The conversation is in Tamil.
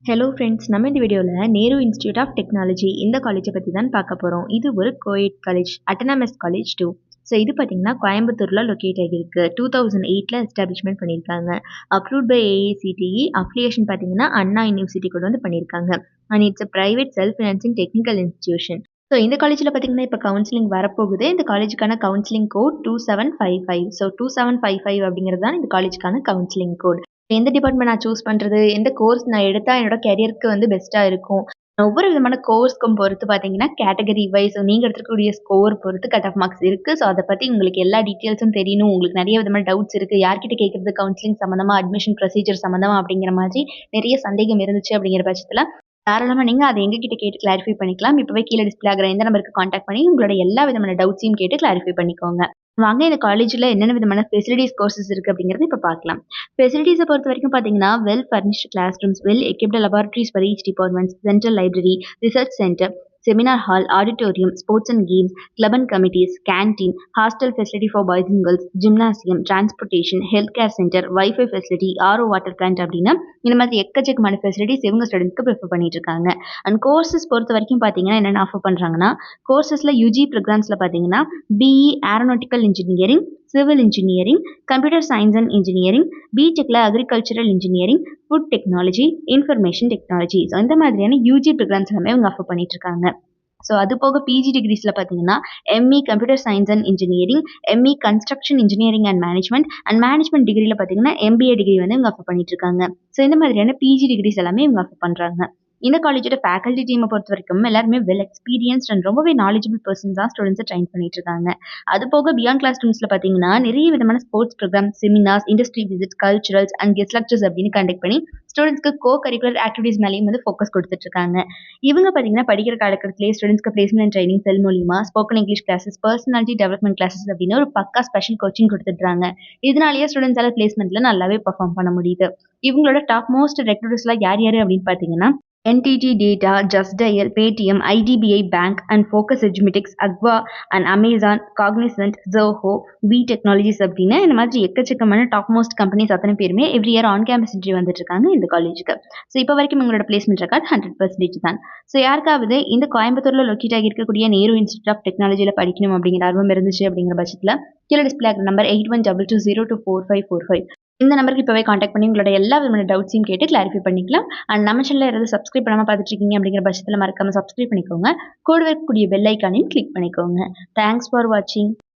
ஹலோ ஃப்ரெண்ட்ஸ், நம்ம இந்த வீடியோவில் நேரு இன்ஸ்டியூட் ஆஃப் டெக்னாலஜி இந்த காலேஜை பற்றி தான் பார்க்க போகிறோம். இது ஒரு coed college, autonomous college too. So இது பார்த்தீங்கன்னா கோயம்புத்தூரில் லொக்கேட் ஆகியிருக்கு. 2008 எஸ்டாப்ளிஷ்மெண்ட் பண்ணியிருக்காங்க. Approved by AICTE. அஃபிலியேஷன் பார்த்தீங்கன்னா அண்ணா யூனிவர்சிட்டி கூட வந்து பண்ணியிருக்காங்க. And it's a private self financing technical institution. So இந்த காலேஜில் பார்த்தீங்கன்னா இப்போ கவுன்சிலிங் வரப்போகுது. இந்த காலேஜுக்கான கவுன்சிலிங் கோட் 2755. ஸோ 2755 அப்படிங்கிறது தான் இந்த காலேஜுக்கான கவுன்சிலிங் கோட். எந்த டிபார்ட்மெண்ட் நான் சூஸ் பண்ணுறது, எந்த கோர்ஸ் நான் எடுத்தால் என்னோட கெரியருக்கு வந்து பெஸ்ட்டாக இருக்கும், ஒவ்வொரு விதமான கோர்ஸ்க்கும் பொறுத்து பார்த்தீங்கன்னா கேட்டகரி வைஸ் நீங்கள் எடுத்துக்கூடிய ஸ்கோர் பொறுத்து கட் ஆஃப் மார்க்ஸ் இருக்குது. ஸோ அதை பற்றி உங்களுக்கு எல்லா டீட்டெயில்ஸும் தெரியணும், உங்களுக்கு நிறைய விதமான டவுட்ஸ் இருக்குது, யார்கிட்ட கேட்குறது கவுன்சிலிங் சம்மந்தமாக, அட்மிஷன் ப்ரொசீஜர் சம்மந்தமாக அப்படிங்கிற மாதிரி நிறைய சந்தேகம் இருந்துச்சு அப்படிங்கிற பட்சத்தில் தாராளமாக நீங்கள் அதை எங்ககிட்ட கேட்டு கிளாரிஃபை பண்ணிக்கலாம். இப்போவே கீழே டிஸ்பிளே ஆகிற இந்த நம்பருக்கு காண்டாக்ட் பண்ணி உங்களோட எல்லா விதமான டவுட்ஸையும் கேட்டு கிளாரிஃபை பண்ணிக்கோங்க. வாங்க இந்த காலேஜில் என்னென்ன விதமான ஃபெசிலிட்டிஸ் கோர்சஸ் இருக்குது அப்படிங்கிறத இப்போ பார்க்கலாம். ஃபெசிலிட்டிஸை பொறுத்த வரைக்கும் பார்த்தீங்கன்னா well furnished classrooms, well equipped laboratories for each departments, central library, research centre, seminar hall, auditorium, sports and games, club and committees, canteen, hostel facility for boys and girls, gymnasium, transportation, healthcare center, Wi-Fi facility, RO water plant அப்படின்னா இந்த மாதிரி எக்கச்சக்கமான ஃபெசிலிட்டிஸ் இவங்க ஸ்டூடெண்ட்ஸ்க்கு ப்ரிஃபர் பண்ணிட்டு இருக்காங்க. அண்ட் கோர்சஸ் பொறுத்த வரைக்கும் பார்த்தீங்கன்னா என்னென்ன ஆஃபர் பண்ணுறாங்கன்னா, கோர்சஸில் யூஜி ப்ரோக்ராம்ஸில் பார்த்தீங்கன்னா BE aeronautical engineering, civil engineering, computer science and engineering, பிடெக்கில் agricultural engineering, food technology, information technology. So இந்த மாதிரியான யூஜி ப்ரோக்ராம்ஸ் எல்லாமே அவங்க ஆஃபர் பண்ணிட்டு இருக்காங்க. ஸோ அது போக பிஜி டிகிரிஸில் பார்த்தீங்கன்னா ME computer science and engineering, ME construction engineering and management டிகிரியில் பார்த்தீங்கன்னா எம்பிஏ டிகிரி வந்து இவங்க ஆஃபர் பண்ணிட்டு இருக்காங்க. ஸோ இந்த மாதிரியான பிஜி டிகிரிஸ் எல்லாமே இவங்க ஆஃபர் பண்ணுறாங்க. இந்த காலேஜோட ஃபேக்கல்ட்டி டீமை பொறுத்த வரைக்கும் எல்லாருமே வெல் எக்ஸ்பீரியன்ஸ்ட் அண்ட் ரொம்பவே நாலேஜபிள் பர்சன்ஸ் தான் ஸ்டூடெண்ட்ஸை ட்ரைன் பண்ணிட்டு இருக்காங்க. அது போக பியாண்ட் கிளாஸ் ரூம்ஸில் பார்த்தீங்கன்னா நிறைய விதமான sports programme, seminars, industry visits, culturals and guest lectures அப்படின்னு கண்டக்ட் பண்ணி ஸ்டூடெண்ட்ஸ்க்கு கோ கரிக்குலர் ஆக்டிவிட்டீஸ் மேலேயும் வந்து ஃபோக்கஸ் கொடுத்துட்டு இருக்காங்க. இவங்க பார்த்தீங்கன்னா படிக்கிற காலகட்டத்திலே ஸ்டூடெண்ட்ஸ்க்கு பிளேஸ்மெண்ட் ட்ரைனிங் செல் மூலியமா, spoken English classes, personality development classes அப்படின்னு ஒரு பக்கா ஸ்பெஷல் கோச்சிங் கொடுத்துட்றாங்க. இதனாலேயே ஸ்டூடெண்ட்ஸால பிளேஸ்மெண்ட்ல நல்லாவே பர்ஃபார்ம் பண்ண முடியுது. இவங்களோட டாப் மோஸ்ட் ரெக்ரூட்டர்ஸ்லாம் யார் யார் அப்படின்னு பார்த்தீங்கன்னா NTT Data, Just Dial, Paytm, IDBI bank and Focus Edumatics, Aqua and Amazon, Cognizant, Zoho, B Technologies அப்படின்னு இந்த மாதிரி எக்கச்சக்கமான டாப் மோஸ்ட் கம்பெனிஸ் அத்தனை பேருமே every year on campus interview வந்துட்டு இருக்காங்க இந்த காலேஜுக்கு. ஸோ இப்போ வரைக்கும் உங்களோட பிளேஸ்மெண்ட் ரெக்கார்ட் 100% தான். ஸோ யாருக்காவது இந்த கோயம்புத்தூரில் லொக்கேட் ஆகி இருக்கக்கூடிய நேரு இன்ஸ்டியூட் ஆஃப் டெக்னாலஜியில் படிக்கணும் அப்படிங்கிற ஆர்வம் இருந்துச்சு அப்படிங்கிற பட்சத்தில் கீழே டிஸ்பிளே ஆகிற நம்பர் 8122022545 இந்த நம்பருக்கு இப்போவே காண்டாக்ட் பண்ணி உங்களோட எல்லா விதமான டவுட்ஸையும் கேட்டு கிளாரிஃபை பண்ணிக்கலாம். அண்ட் நம்ம சேனலில் யாராவது சப்ஸ்கிரைப் பண்ணாமல் பார்த்துட்டு இருக்கீங்க அப்படிங்கிற பட்சத்தில் மறக்காமல் சப்ஸ்கிரைப் பண்ணிக்கோங்க. கூட இருக்கக்கூடிய பெல் ஐக்கானையும் கிளிக் பண்ணிக்கோங்க. தேங்க்ஸ் ஃபார் வாட்சிங்.